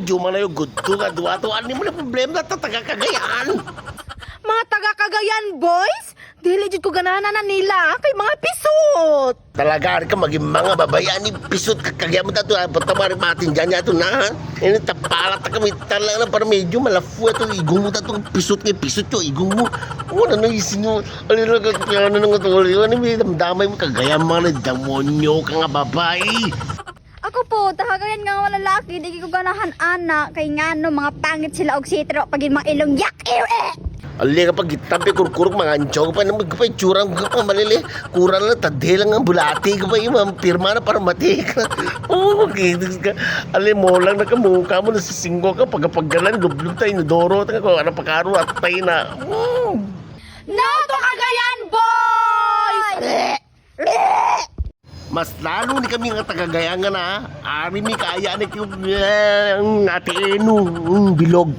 medyo man na yung good to nga duwato. Ano mo na problema na taga Cagayan? Mga taga Cagayan, boys? Dili jud ko ganahan na nila kay mga pisot. Talaga ka maging mga babayan ni pisot kakagyan mo tato. Punta mo rin matin dyan yato na. Ini tapalat na kami talaga na para medyo malafu ito. Igong mo tato pisot kay pisot yo. Igong mo. Ano na isin mo. Ano na kagyan na nga tuloy. Ano may damdamay mo kagaya mga na demonyo ka nga babae. Ako po, tahagayan nga wala lalaki, di ko ganahan anak, kay nga no, mga pangit sila og sitro, pagin mga ilong yak, Ali ka pag itabi kurkurok mga anchog pa naman kapay tsurang ka pa malili. Kurang lang tadhe lang ang bulati ka pa yung pirma na para mati ka. Oo, kitis ka. Ali mo lang nakamukha mo na sisinggo ka pagkapaggalan gublog tayo inodoro. Taka ko ano pakaro at tayo na. No to Cagayan, boys! Mas lalo ni kami nga tagagayangan na. Ari mi kaya na yung ate Eno, bilog.